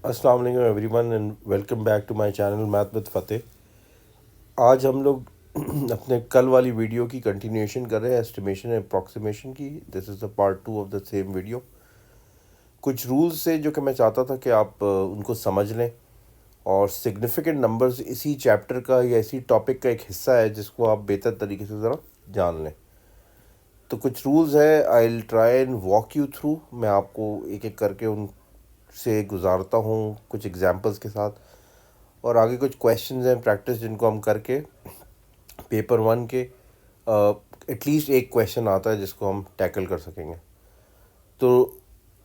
अस्सलाम वालेकुम everyone and welcome back to my channel math with Fateh. आज हम लोग अपने कल वाली वीडियो की कंटिन्यूएशन कर रहे हैं, एस्टिमेशन एंड अप्रॉक्सीमेशन की। This is the part 2 of the same video. कुछ रूल्स से जो कि मैं चाहता था कि आप उनको समझ लें, और सिग्निफिकेंट नंबर्स इसी चैप्टर का या इसी टॉपिक का एक हिस्सा है जिसको आप बेहतर तरीके से ज़रा जान लें। तो कुछ रूल्स हैं, I will try and walk you through. मैं आपको एक एक करके उनसे गुजारता हूँ कुछ एग्जांपल्स के साथ, और आगे कुछ क्वेश्चंस हैं प्रैक्टिस जिनको हम करके पेपर 1 के एटलीस्ट एक क्वेश्चन आता है जिसको हम टैकल कर सकेंगे। तो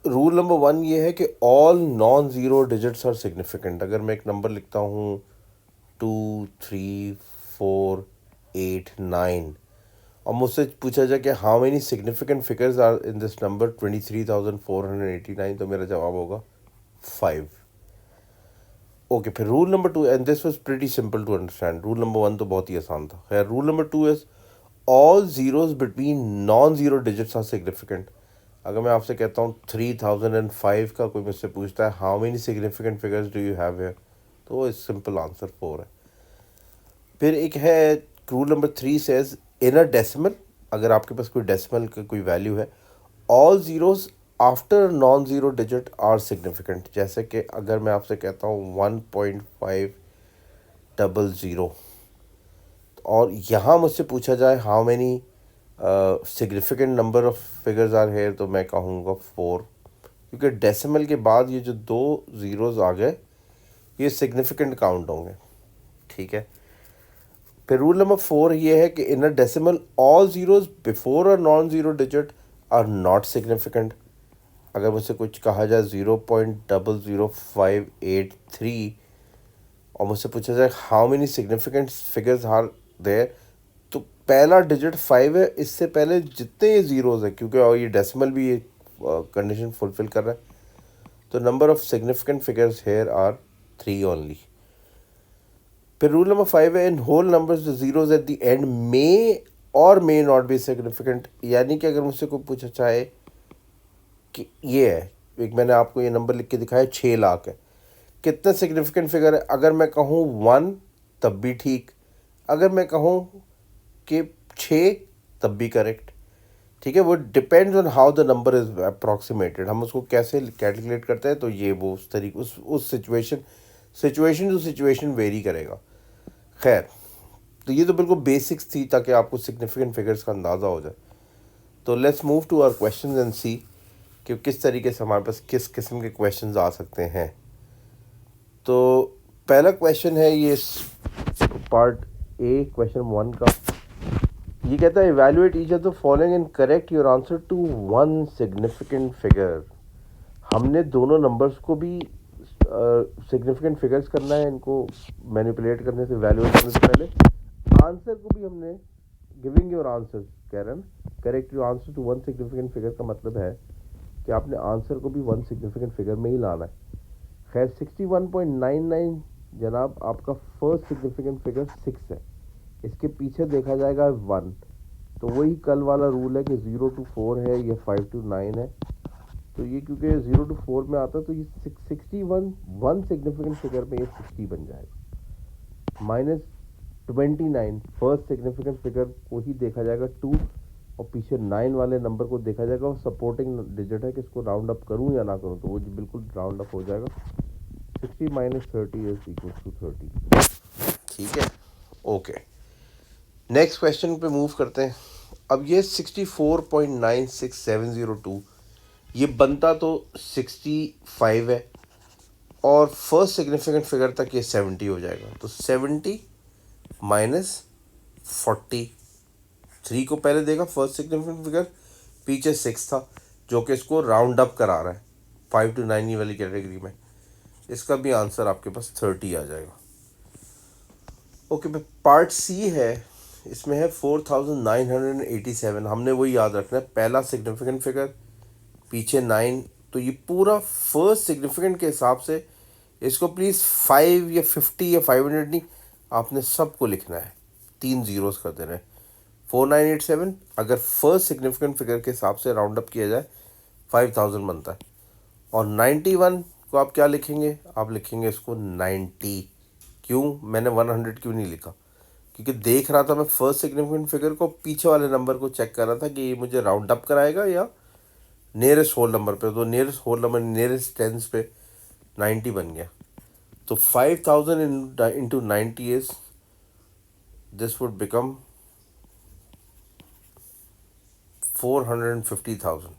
रूल नंबर 1 ये है कि all non zero digits are significant. अगर मैं एक नंबर लिखता हूँ 2 3 4 8 9, और मुझसे पूछा जाए कि how many significant figures are in this number 23,489, तो मेरा जवाब होगा 5। ओके, फिर rule number 2, and this was pretty simple to understand. Rule number 1 तो बहुत ही आसान था। खैर, rule number 2 is all zeros between non zero digits are significant. अगर मैं आपसे कहता हूँ 3005 का, कोई मुझसे पूछता है how many significant figures do you have here, तो इस सिंपल आंसर 4 है। फिर एक है rule number 3 says in a decimal. अगर आपके पास कोई डेसिमल का कोई वैल्यू है, all zeros after non zero digit are significant. जैसे कि अगर मैं आपसे कहता हूँ 1.500, और यहाँ मुझसे पूछा जाए how many significant number of figures are here, तो मैं कहूँगा 4, क्योंकि डेसिमल के बाद ये जो दो ज़ीरोज़ आ गए ये सिग्निफिकेंट काउंट होंगे। ठीक है। फिर रूल नंबर 4 ये है कि in a decimal all zeros before a non zero digit are not significant. अगर मुझसे कुछ कहा जाए 0.00583, और मुझसे पूछा जाए how many significant figures are there, तो पहला डिजिट 5 है, इससे पहले जितने ये ज़ीरोज़ है, क्योंकि और ये डेसिमल भी ये कंडीशन फुलफिल कर रहा है, तो number of significant figures here are 3 only. फिर रूल नंबर 5 है in whole numbers the zeros at the end may or may not be significant. यानी कि अगर मुझसे कोई पूछा चाहे कि ये है, एक मैंने आपको ये नंबर लिख के दिखाया 6 लाख है, कितने सिग्निफिकेंट फिगर है, अगर मैं कहूँ 1 तब भी ठीक, अगर मैं कहूँ कि 6 तब भी करेक्ट। ठीक है, वो depends on how the number is approximated. हम उसको कैसे कैलकुलेट करते हैं, तो ये वो उस तरीके उस सिचुएशन टू सिचुएशन वेरी करेगा। खैर, तो ये तो बिल्कुल बेसिक्स थी ताकि आपको सिग्निफिकेंट फिगर्स का अंदाज़ा हो जाए। तो let's move to our questions and see कि किस तरीके से हमारे पास किस किस्म के क्वेश्चंस आ सकते हैं। तो पहला क्वेश्चन है ये पार्ट ए, क्वेश्चन 1 का। ये कहता है evaluate each of the following and correct your answer to one significant figure. हमने दोनों नंबर्स को भी सिग्निफिकेंट फिगर्स करना है, इनको मैनिपुलेट करने से, इवैल्यूएट करने से पहले आंसर को भी हमने गिविंग योर आंसर कह रहे हैं, correct your answer to one significant figure का मतलब है कि आपने आंसर को भी वन सिग्निफिकेंट फिगर में ही लाना है। खैर, 61.99 जनाब आपका फर्स्ट सिग्निफिकेंट फिगर 6 है, इसके पीछे देखा जाएगा 1, तो वही कल वाला रूल है कि 0 to 4 है, ये 5 to 9 है, तो ये क्योंकि 0 to 4 में आता है तो ये 61 वन सिग्निफिकेंट फिगर में ये 60 बन जाएगा। -29 फर्स्ट सिग्निफिकेंट फिगर को ही देखा जाएगा 2, और पीछे 9 वाले नंबर को देखा जाएगा, और सपोर्टिंग डिजिट है कि इसको राउंड अप करूं या ना करूं, तो वो बिल्कुल राउंड अप हो जाएगा। 60 - 30 इज इक्वल टू 30। ठीक है, ओके। नेक्स्ट क्वेश्चन पे मूव करते हैं। अब ये 64.96702, ये बनता तो 65 है, और फर्स्ट सिग्निफिकेंट फिगर तक ये 70 हो जाएगा, तो 70 माइनस 40। 3 को पहले देखा फर्स्ट सिग्निफिकेंट फिगर, पीछे 6 था जो कि इसको राउंड अप करा रहा है 5 to 9 वाली कैटेगरी में। इसका भी आंसर आपके पास 30 आ जाएगा। ओके, पार्ट सी है, इसमें है 4987। हमने वही याद रखना है, पहला सिग्निफिकेंट फिगर, पीछे 9, तो ये पूरा फर्स्ट सिग्निफिकेंट के हिसाब से इसको प्लीज़ 5 या 50 या 500 नहीं, आपने सबको लिखना है, 3 ज़ीरोज़ कर देना है। 4987 अगर फर्स्ट सिग्निफिकेंट फिगर के हिसाब से राउंड अप किया जाए 5000 बनता है, और 91 को आप क्या लिखेंगे, आप लिखेंगे इसको 90। क्यों मैंने 100 क्यों नहीं लिखा, क्योंकि देख रहा था मैं फर्स्ट सिग्निफिकेंट फिगर को, पीछे वाले नंबर को चेक कर रहा था कि ये मुझे राउंड अप कराएगा या नियरेस्ट होल नंबर पे। तो nearest whole number, nearest tens पे 90 बन गया। तो 5000 into 90 is, this would become 450,000।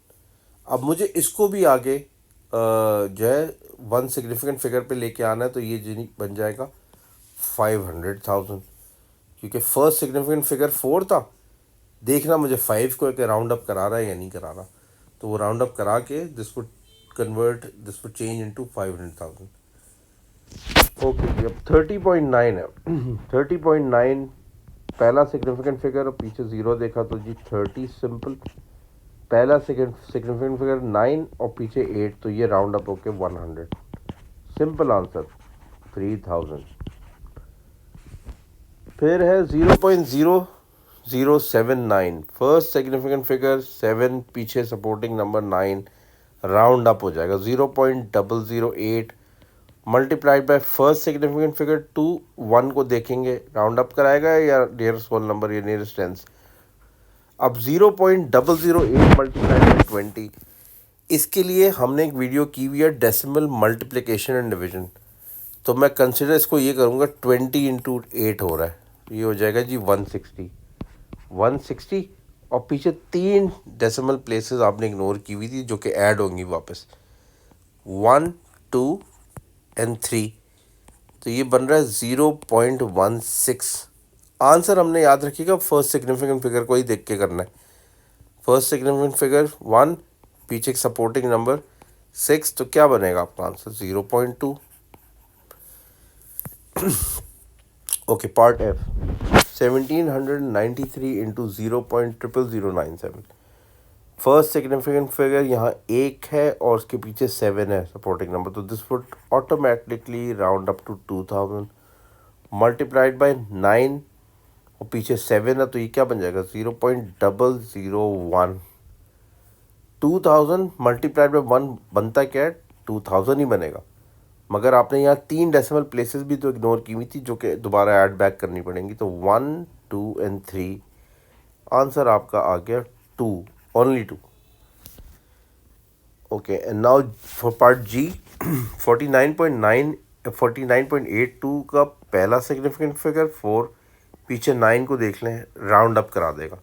अब मुझे इसको भी आगे जो है वन सिग्निफिकेंट फिगर पे लेके आना है, तो ये जी बन जाएगा 500,000, क्योंकि फर्स्ट सिग्निफिकेंट फिगर 4 था। देखना मुझे 5 को एक राउंड अप करा रहा है या नहीं करा रहा, तो वो राउंड अप करा के this would change into 500,000। Okay जी, अब 30.9 है। 30.9 पहला सिग्निफिकेंट फिगर और पीछे ज़ीरो देखा तो जी 30 सिंपल। पहला सिग्निफिकेंट फिगर 9 और पीछे 8, तो ये राउंड अप होके 100। Simple answer 3000। फिर है 0.0079, फर्स्ट सिग्निफिकेंट फिगर 7, पीछे सपोर्टिंग नंबर 9, राउंड अप हो जाएगा 0.008 multiplied by first significant figure 2, 1 को देखेंगे राउंड अप कराएगा या नियरेस्ट होल नंबर या नियरेस्ट टेंस। अब 0.008 मल्टीप्लाइड बाई 20, इसके लिए हमने एक वीडियो की हुई है डेसिमल मल्टीप्लिकेशन एंड डिवीजन। तो मैं कंसिडर इसको ये करूँगा 20 इंटू 8 हो रहा है, ये हो जाएगा जी 160। और पीछे 3 डेसिमल प्लेसेस आपने इग्नोर की हुई थी जो कि ऐड होंगी वापस, 1, 2 एंड 3। तो ये बन रहा है 0.16। आंसर हमने याद रखिएगा फर्स्ट सिग्निफिकेंट फिगर को ही देख के करना है। फर्स्ट सिग्निफिकेंट फिगर 1, पीछे एक सपोर्टिंग नंबर 6, तो क्या बनेगा आपका answer 0.2। Okay, part F, 1793 into 0.00097। First significant figure यहाँ 1 है और उसके पीछे 7 है सपोर्टिंग नंबर, तो this would automatically round up to 2000 multiplied by 9 और पीछे 7 है, तो ये क्या बन जाएगा 0.001। 2000 मल्टीप्लाइड बाय 1 बनता क्या है, 2000 ही बनेगा। मगर आपने यहाँ 3 डेसिमल प्लेसेस भी तो इग्नोर की हुई थी जो कि दोबारा ऐड बैक करनी पड़ेंगी, तो 1, 2 एंड 3। आंसर आपका आ गया 2, only 2। Okay, and now for part G, 49.82 का पहला सिग्निफिकेंट फिगर 4, पीछे 9 को देख लें, राउंड अप करा देगा।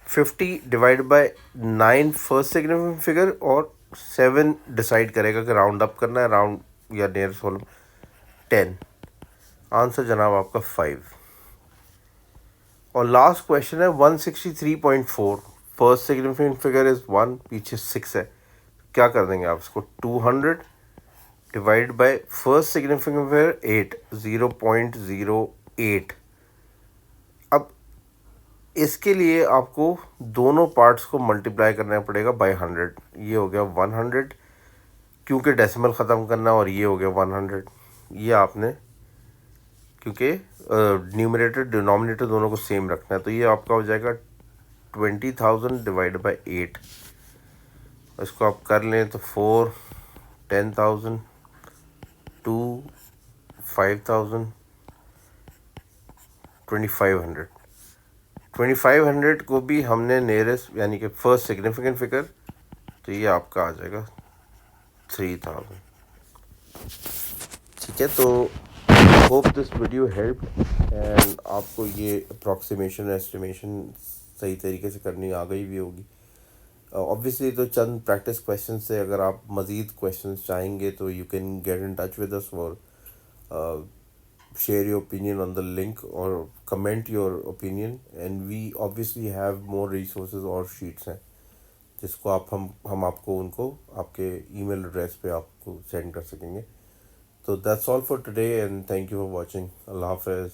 50 divide by 9 first significant figure और 7 डिसाइड करेगा कि राउंड अप करना है राउंड या नियरेस्ट होल 10। आंसर जनाब आपका 5। और लास्ट क्वेश्चन है 163.4, फर्स्ट सिग्निफिकेंट फिगर इज़ 1, पीछे 6 है। क्या कर देंगे आप इसको, 200 divide by first significant figure 8, 0.08। अब इसके लिए आपको दोनों पार्ट्स को मल्टीप्लाई करना पड़ेगा बाय 100। ये हो गया 100, क्योंकि डेसिमल ख़त्म करना, और ये हो गया 100। ये आपने क्योंकि न्यूमरेटर डिनोमिनेटर दोनों को सेम रखना है, तो ये आपका हो जाएगा 20,000 डिवाइड बाय 8। इसको आप कर लें तो 4, 10,000, 2, 5,000, 2500। 2500 को भी हमने नियरेस्ट यानी कि फर्स्ट सिग्निफिकेंट फिगर, तो ये आपका आ जाएगा 3000। ठीक है, तो hope this video help and आपको ये अप्रॉक्सीमेशन एस्टिमेशन सही तरीके से करनी आ गई भी होगी। ऑब्वियसली तो चंद प्रैक्टिस क्वेश्चन से, अगर आप मज़ीद क्वेश्चंस चाहेंगे तो you can get in touch with us और share your opinion on the link or comment your opinion, and we obviously have more resources और sheets हैं जिसको आप हम आपको उनको आपके email address पे आपको send कर सकेंगे। तो that's all for today and thank you for watching. अल्लाह हाफ़िज़।